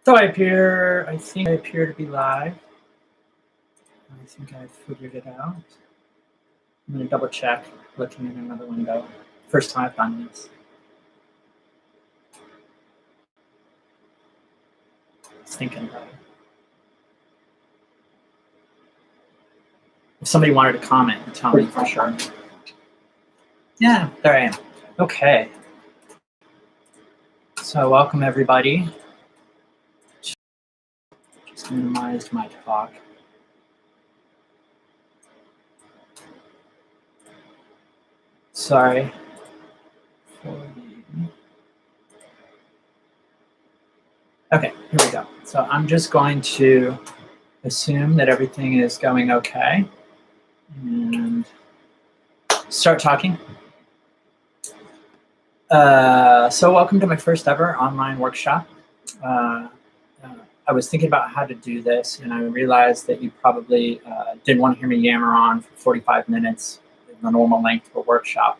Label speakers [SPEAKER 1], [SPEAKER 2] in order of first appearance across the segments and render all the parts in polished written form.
[SPEAKER 1] So I think I appear to be live. I think I figured it out. I'm going to double check looking in another window. First time I've done this. I was thinking about it. If somebody wanted to comment and tell me for sure. Yeah, there I am. Okay. So welcome everybody. Just minimized my talk. Sorry. Okay, here we go. So I'm just going to assume that everything is going okay and start talking. So welcome to my first ever online workshop. I was thinking about how to do this, and I realized that you probably didn't want to hear me yammer on for 45 minutes, the normal length of a workshop,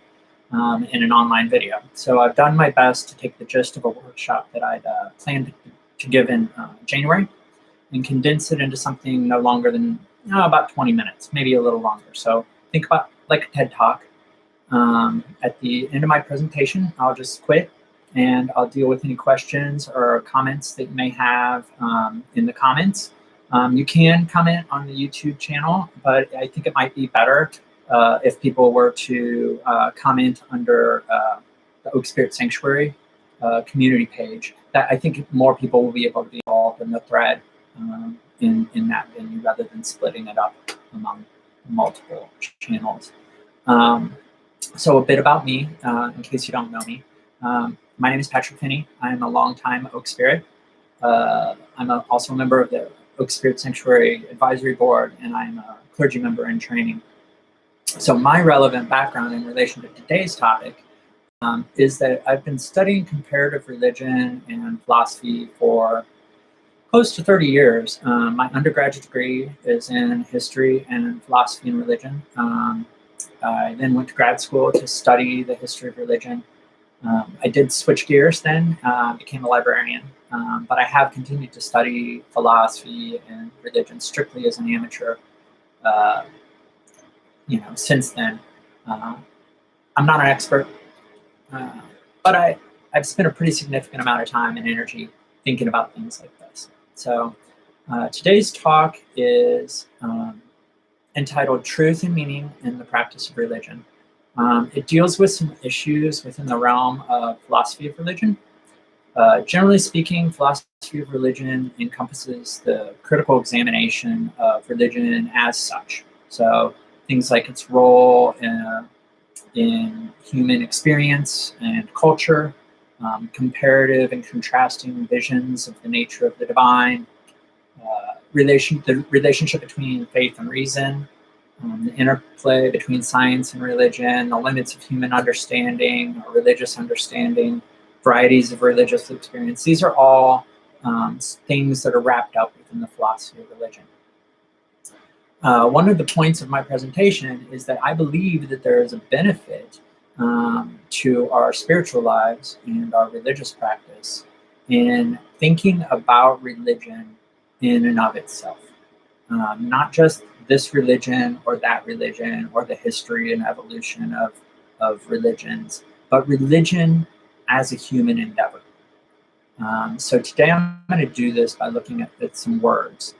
[SPEAKER 1] in an online video. So I've done my best to take the gist of a workshop that I'd planned to give in January and condense it into something no longer than about 20 minutes, maybe a little longer. So think about like a TED Talk. At the end of my presentation, I'll just quit and I'll deal with any questions or comments that you may have in the comments. You can comment on the YouTube channel, but I think it might be better if people were to comment under the Oak Spirit Sanctuary community page. That I think more people will be able to be involved in the thread in that venue rather than splitting it up among multiple channels. So a bit about me, in case you don't know me. My name is Patrick Finney. I'm a longtime Oak Spirit. I'm also a member of the Oak Spirit Sanctuary Advisory Board, and I'm a clergy member in training. So my relevant background in relation to today's topic is that I've been studying comparative religion and philosophy for close to 30 years. My undergraduate degree is in history and philosophy and religion. I then went to grad school to study the history of religion. I did switch gears then, became a librarian, but I have continued to study philosophy and religion strictly as an amateur, since then. I'm not an expert, but I've spent a pretty significant amount of time and energy thinking about things like this. So today's talk is entitled Truth and Meaning in the Practice of Religion. It deals with some issues within the realm of philosophy of religion. Generally speaking, philosophy of religion encompasses the critical examination of religion as such. So things like its role in human experience and culture, comparative and contrasting visions of the nature of the divine, the relationship between faith and reason, the interplay between science and religion, the limits of human understanding or religious understanding, varieties of religious experience. These are all things that are wrapped up within the philosophy of religion. One of the points of my presentation is that I believe that there is a benefit to our spiritual lives and our religious practice in thinking about religion in and of itself. Not just this religion or that religion or the history and evolution of religions, but religion as a human endeavor. So today I'm going to do this by looking at some words,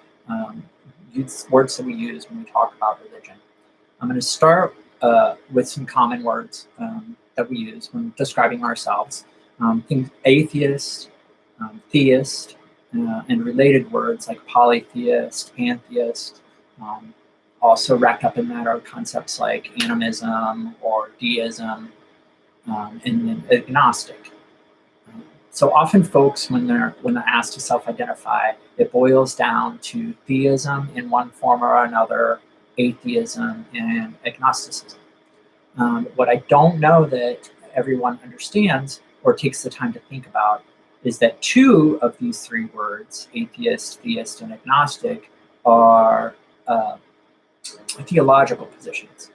[SPEAKER 1] words that we use when we talk about religion. I'm going to start with some common words that we use when describing ourselves. Things atheist, theist, and related words like polytheist, pantheist. Also wrapped up in that are concepts like animism or deism, and then agnostic. So often folks, when they're asked to self-identify, it boils down to theism in one form or another, atheism, and agnosticism. What I don't know that everyone understands or takes the time to think about is that two of these three words, atheist, theist, and agnostic, are theological positions.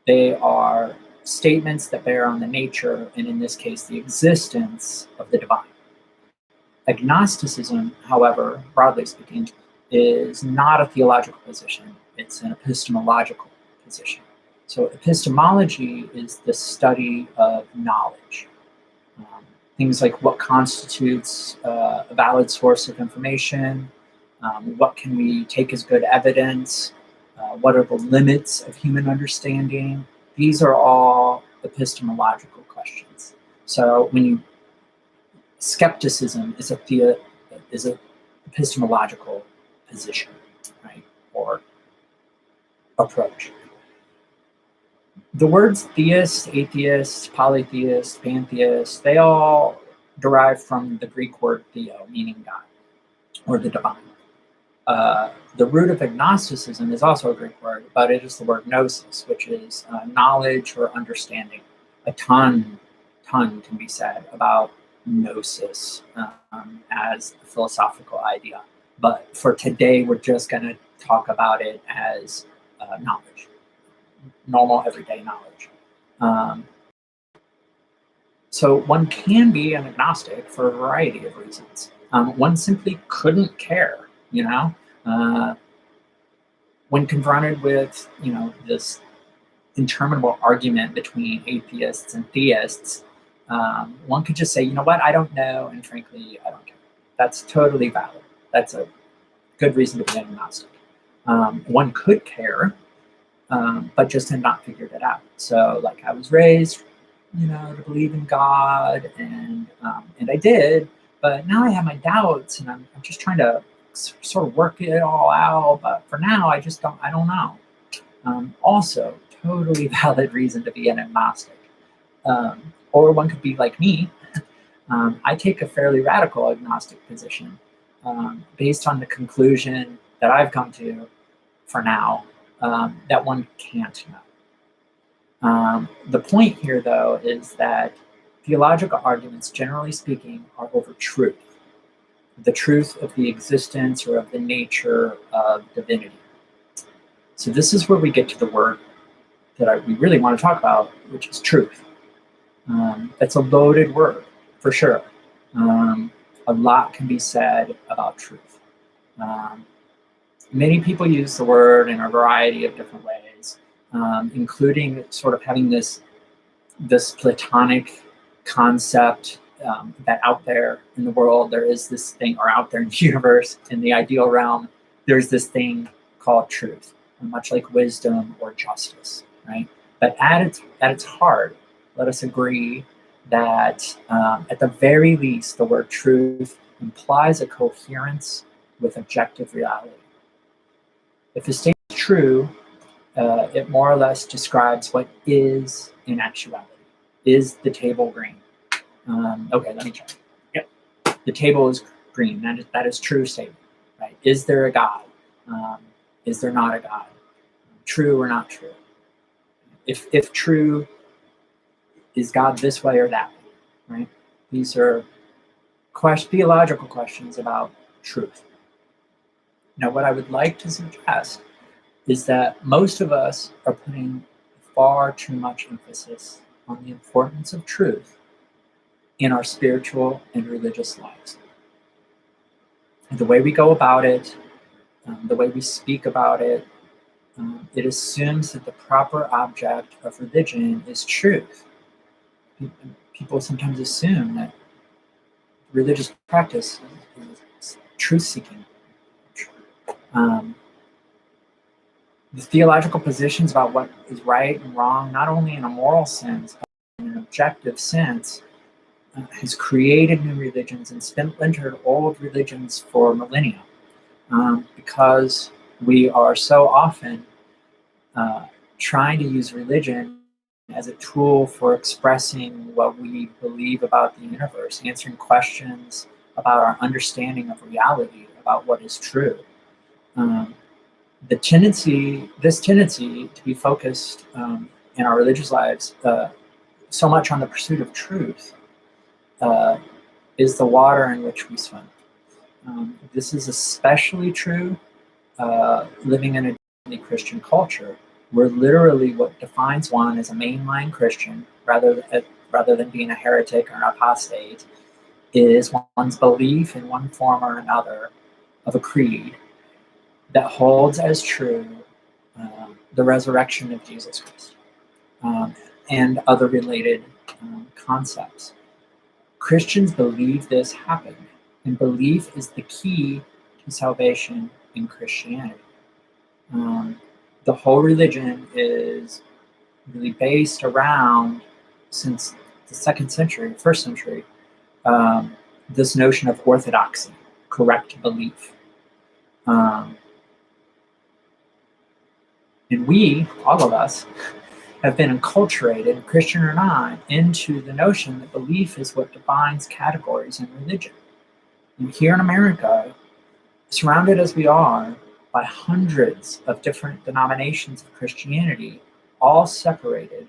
[SPEAKER 1] They are statements that bear on the nature, and in this case, the existence of the divine. Agnosticism, however, broadly speaking, is not a theological position. It's an epistemological position. So epistemology is the study of knowledge. Things like what constitutes a valid source of information, what can we take as good evidence, what are the limits of human understanding. These are all epistemological questions. So skepticism is a epistemological position, right, or approach. The words theist, atheist, polytheist, pantheist, they all derive from the Greek word theo, meaning God, or the divine. The root of agnosticism is also a Greek word, but it is the word gnosis, which is knowledge or understanding. A ton can be said about gnosis as a philosophical idea. But for today, we're just going to talk about it as knowledge, normal everyday knowledge. So one can be an agnostic for a variety of reasons. One simply couldn't care, when confronted with, this interminable argument between atheists and theists, one could just say, you know what, I don't know, and frankly, I don't care. That's totally valid. That's a good reason to be an agnostic. One could care, but just had not figured it out. So, like, I was raised, to believe in God, and I did, but now I have my doubts, and I'm just trying to sort of work it all out. But for now, I don't know. Also, totally valid reason to be an agnostic. Or one could be like me. I take a fairly radical agnostic position based on the conclusion that I've come to for now, that one can't know. The point here, though, is that theological arguments, generally speaking, are over truth, the truth of the existence or of the nature of divinity. So this is where we get to the word that we really want to talk about, which is truth. It's a loaded word, for sure. A lot can be said about truth. Many people use the word in a variety of different ways, including sort of having this Platonic concept that out there in the world, there is this thing, or out there in the universe, in the ideal realm, there's this thing called truth, much like wisdom or justice, right? But at its heart, let us agree that at the very least, the word truth implies a coherence with objective reality. If a statement is true, it more or less describes what is in actuality. Is the table green? Okay, let me check. Yep, the table is green. That is true statement, right? Is there a God? Is there not a God? True or not true? If true, is God this way or that way, right? These are theological questions about truth. Now, what I would like to suggest is that most of us are putting far too much emphasis on the importance of truth in our spiritual and religious lives. The way we go about it, the way we speak about it, it assumes that the proper object of religion is truth. People sometimes assume that religious practice is truth-seeking. The theological positions about what is right and wrong, not only in a moral sense, but in an objective sense, has created new religions and splintered old religions for millennia, because we are so often trying to use religion as a tool for expressing what we believe about the universe, answering questions about our understanding of reality, about what is true. This tendency to be focused in our religious lives so much on the pursuit of truth is the water in which we swim. This is especially true living in a Christian culture, where literally what defines one as a mainline Christian, rather than being a heretic or an apostate, is one's belief in one form or another of a creed that holds as true the resurrection of Jesus Christ and other related concepts. Christians believe this happened, and belief is the key to salvation in Christianity. The whole religion is really based around, since the first century, this notion of orthodoxy, correct belief. And we, all of us, have been enculturated, Christian or not, into the notion that belief is what defines categories in religion. And here in America, surrounded as we are by hundreds of different denominations of Christianity, all separated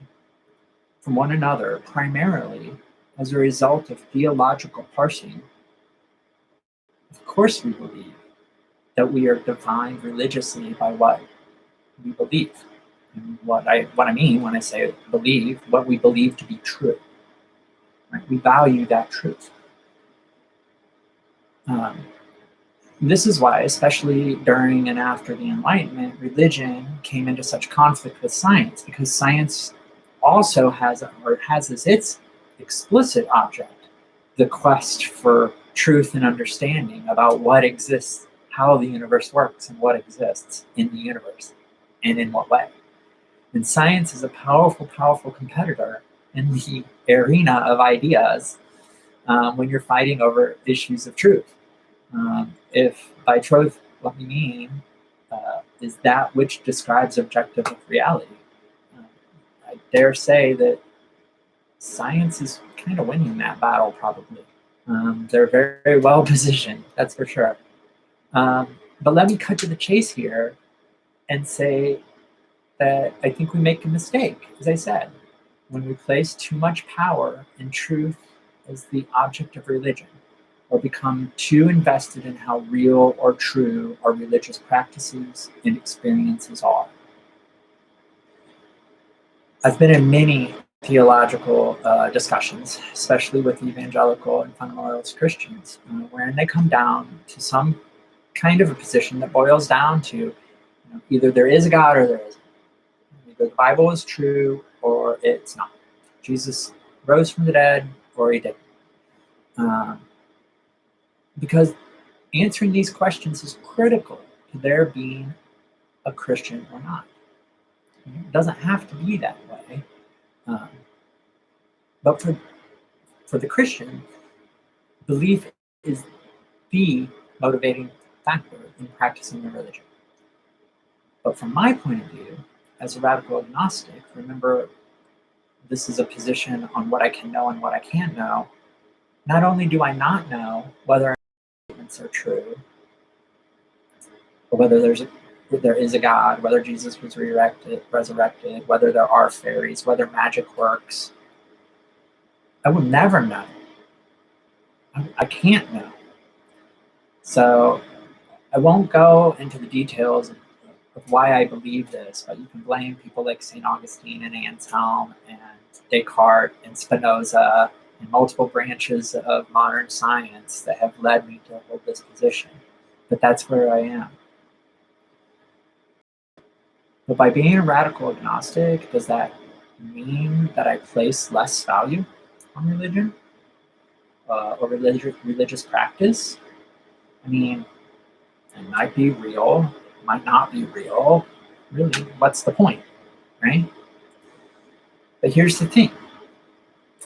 [SPEAKER 1] from one another primarily as a result of theological parsing, of course we believe that we are defined religiously by what we believe. And what I mean when I say believe, what we believe to be true. Right? We value that truth. This is why, especially during and after the Enlightenment, religion came into such conflict with science, because science also has as its explicit object the quest for truth and understanding about what exists, how the universe works, and what exists in the universe, and in what way. And science is a powerful, powerful competitor in the arena of ideas when you're fighting over issues of truth. If by truth what we mean is that which describes objective reality, I dare say that science is kind of winning that battle, probably. They're very, very well positioned, that's for sure. But let me cut to the chase here and say that I think we make a mistake, as I said, when we place too much power in truth as the object of religion, or become too invested in how real or true our religious practices and experiences are. I've been in many theological discussions, especially with evangelical and fundamentalist Christians, wherein they come down to some kind of a position that boils down to either there is a God or there isn't. Either the Bible is true or it's not. Jesus rose from the dead or he didn't. Because answering these questions is critical to their being a Christian or not. It doesn't have to be that way. But for the Christian, belief is the motivating factor in practicing their religion. But from my point of view, as a radical agnostic, remember, this is a position on what I can know and what I can't know. Not only do I not know whether statements are true, or whether there is a God, whether Jesus was resurrected, whether there are fairies, whether magic works, I will never know. I can't know. So I won't go into the details of why I believe this, but you can blame people like St. Augustine and Anselm and Descartes and Spinoza and multiple branches of modern science that have led me to hold this position. But that's where I am. But by being a radical agnostic, does that mean that I place less value on religion or religious practice? I mean, it might be real, might not be real. Really, what's the point, right? But here's the thing.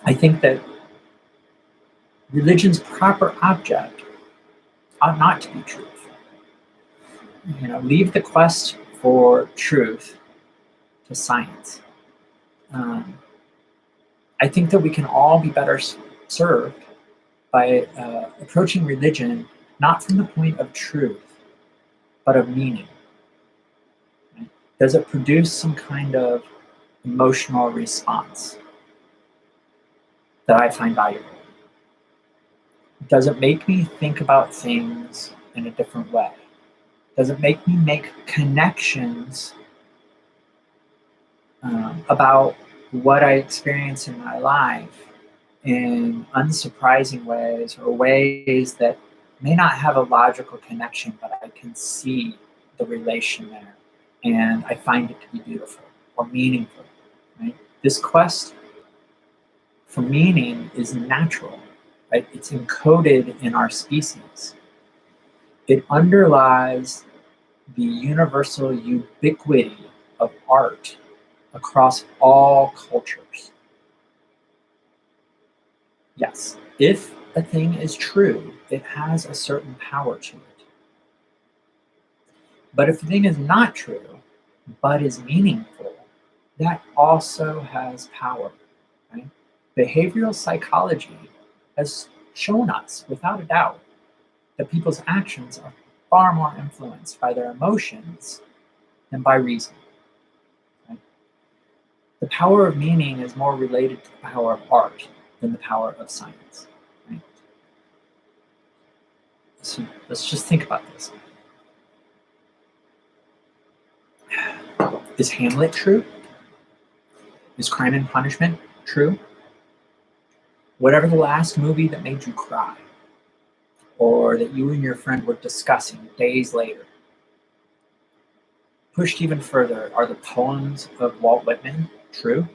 [SPEAKER 1] I think that religion's proper object ought not to be truth. Leave the quest for truth to science. I think that we can all be better served by approaching religion not from the point of truth, but of meaning. Right? Does it produce some kind of emotional response that I find valuable? Does it make me think about things in a different way? Does it make me make connections about what I experience in my life in unsurprising ways, or ways that may not have a logical connection, but I can see the relation there. And I find it to be beautiful or meaningful. Right? This quest for meaning is natural. Right? It's encoded in our species. It underlies the universal ubiquity of art across all cultures. Yes, if a thing is true, it has a certain power to it. But if a thing is not true, but is meaningful, that also has power. Right? Behavioral psychology has shown us, without a doubt, that people's actions are far more influenced by their emotions than by reason. Right? The power of meaning is more related to the power of art than the power of science. Right? So let's just think about this. Is Hamlet true? Is Crime and Punishment true? Whatever the last movie that made you cry, or that you and your friend were discussing days later. Pushed even further, are the poems of Walt Whitman true?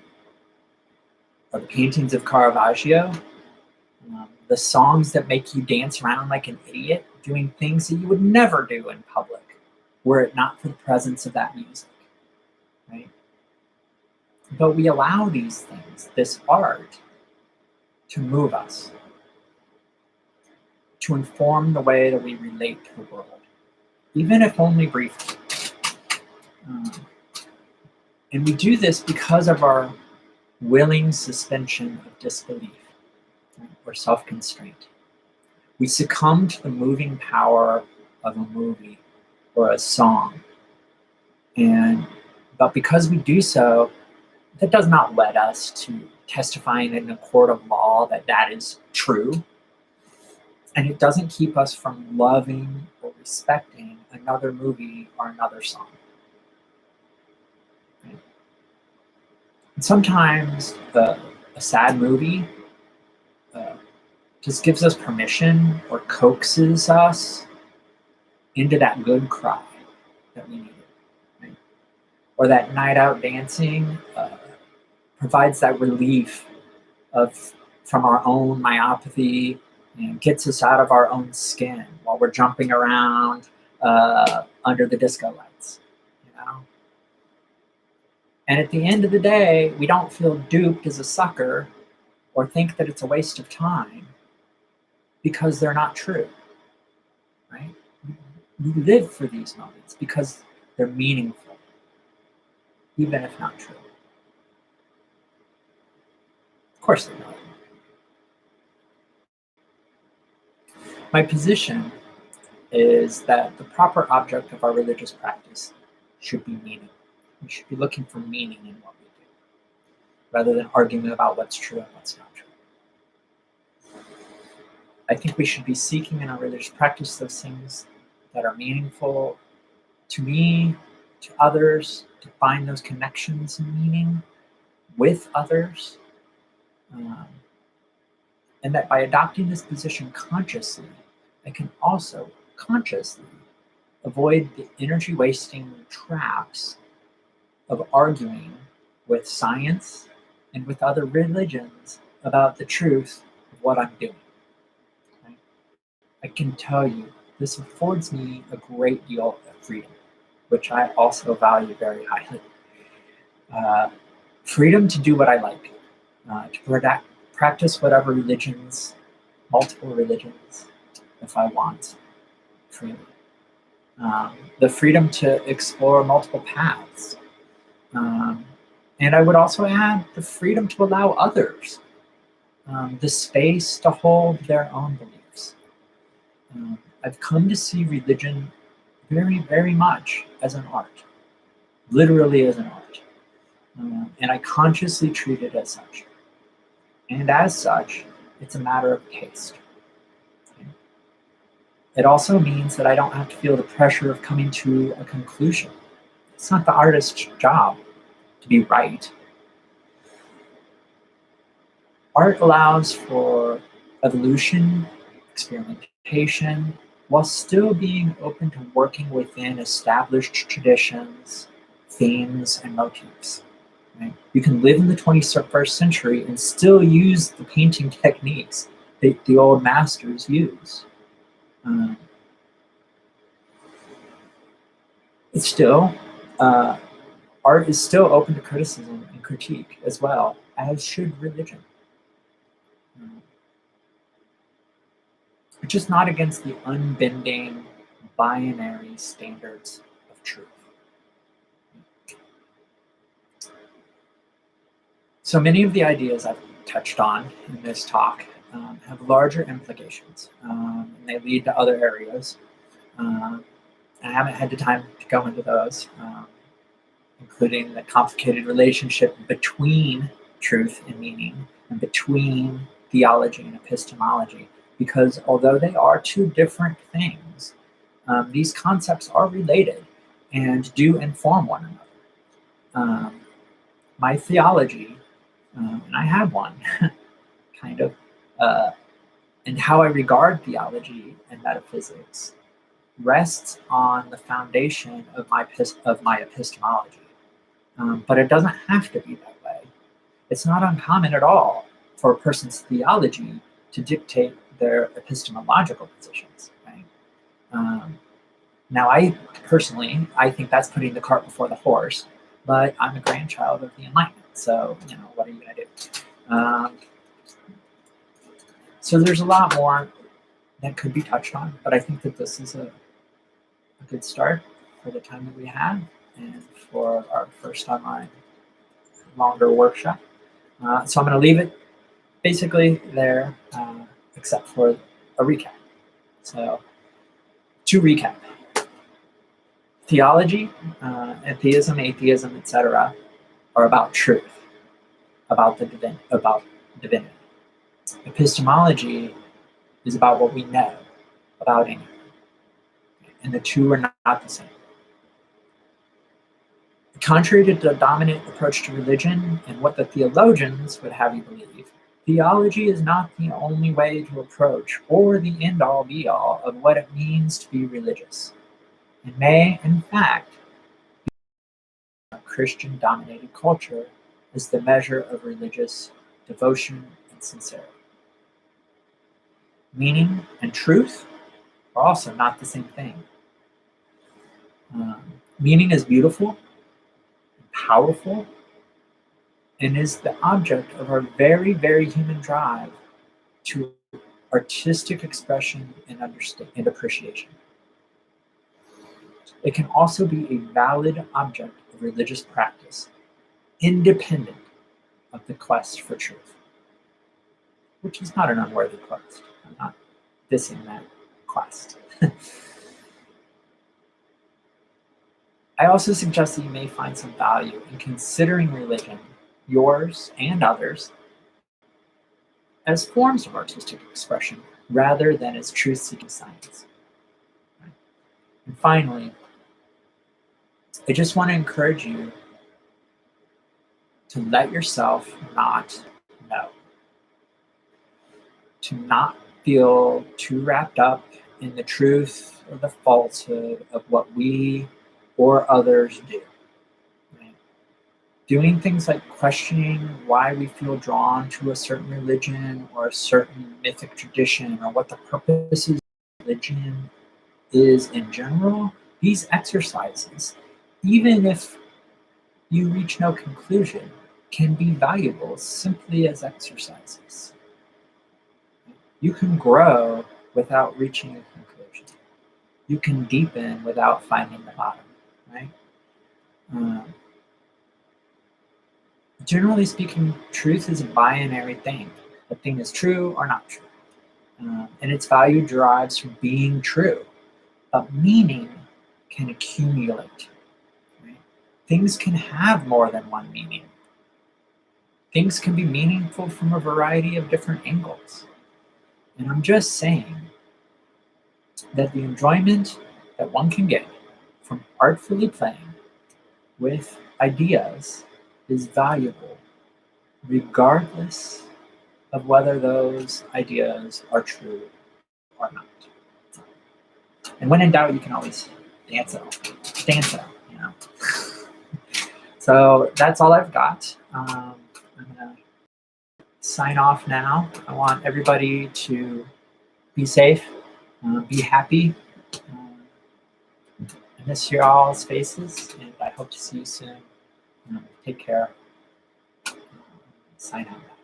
[SPEAKER 1] Are the paintings of Caravaggio? The songs that make you dance around like an idiot, doing things that you would never do in public, were it not for the presence of that music. Right? But we allow these things, this art, to move us, to inform the way that we relate to the world, even if only briefly. And we do this because of our willing suspension of disbelief, right, or self-constraint. We succumb to the moving power of a movie or a song. But because we do so, that does not lead us to testifying in a court of law that that is true. And it doesn't keep us from loving or respecting another movie or another song. Right? And sometimes a sad movie just gives us permission or coaxes us into that good cry that we needed. Right? Or that night out dancing provides that relief from our own myopathy and gets us out of our own skin while we're jumping around under the disco lights, you know? And at the end of the day, we don't feel duped as a sucker or think that it's a waste of time because they're not true, right? We live for these moments because they're meaningful, even if not true. Of course they're not. My position is that the proper object of our religious practice should be meaning. We should be looking for meaning in what we do, rather than arguing about what's true and what's not true. I think we should be seeking in our religious practice those things that are meaningful to me, to others, to find those connections and meaning with others. And that by adopting this position consciously, I can also consciously avoid the energy wasting traps of arguing with science and with other religions about the truth of what I'm doing. Right? I can tell you, this affords me a great deal of freedom, which I also value very highly. Freedom to do what I like, to practice whatever religions, multiple religions, if I want, freely. The freedom to explore multiple paths. And I would also add the freedom to allow others the space to hold their own beliefs. I've come to see religion very, very much as an art, literally as an art. And I consciously treat it as such. And as such, it's a matter of taste. Okay? It also means that I don't have to feel the pressure of coming to a conclusion. It's not the artist's job to be right. Art allows for evolution, experimentation, while still being open to working within established traditions, themes, and motifs. Right? You can live in the 21st century and still use the painting techniques that the old masters used. It's still, art is still open to criticism and critique as well, as should religion. It's just not against the unbending, binary standards of truth. So many of the ideas I've touched on in this talk have larger implications, and they lead to other areas. I haven't had the time to go into those, including the complicated relationship between truth and meaning, and between theology and epistemology, because although they are two different things, these concepts are related and do inform one another. My theology, and I have one, kind of, and how I regard theology and metaphysics rests on the foundation of my epistemology. But it doesn't have to be that way. It's not uncommon at all for a person's theology to dictate their epistemological positions. Right? Now, I think that's putting the cart before the horse, but I'm a grandchild of the Enlightenment, so what are you going to do? So there's a lot more that could be touched on, but I think that this is a good start for the time that we have and for our first online longer workshop. So I'm going to leave it basically there, except for a recap. So to recap, theology, theism, atheism, etc., are about truth, about divinity. Epistemology is about what we know about anything, and the two are not the same. Contrary to the dominant approach to religion and what the theologians would have you believe, theology is not the only way to approach or the end-all be-all of what it means to be religious. It may, in fact, be a Christian-dominated culture as the measure of religious devotion and sincerity. Meaning and truth are also not the same thing. Meaning is beautiful, powerful, and is the object of our very, very human drive to artistic expression and understanding and appreciation. It can also be a valid object of religious practice, independent of the quest for truth, which is not an unworthy quest. I'm not dissing that quest. I also suggest that you may find some value in considering religion, yours and others, as forms of artistic expression rather than as truth-seeking science. And finally, I just want to encourage you to let yourself not know, to not feel too wrapped up in the truth or the falsehood of what we or others do. Right? Doing things like questioning why we feel drawn to a certain religion or a certain mythic tradition, or what the purposes of religion is in general, these exercises, even if you reach no conclusion, can be valuable simply as exercises. You can grow without reaching a conclusion. You can deepen without finding the bottom, right? Generally speaking, truth is a binary thing. A thing is true or not true. And its value derives from being true. But meaning can accumulate. Right? Things can have more than one meaning. Things can be meaningful from a variety of different angles. And I'm just saying that the enjoyment that one can get from artfully playing with ideas is valuable regardless of whether those ideas are true or not. And when in doubt, you can always dance it, you know. So that's all I've got. I'm gonna sign off now. I want everybody to be safe, be happy. I miss your all's faces, and I hope to see you soon. Take care. Sign out.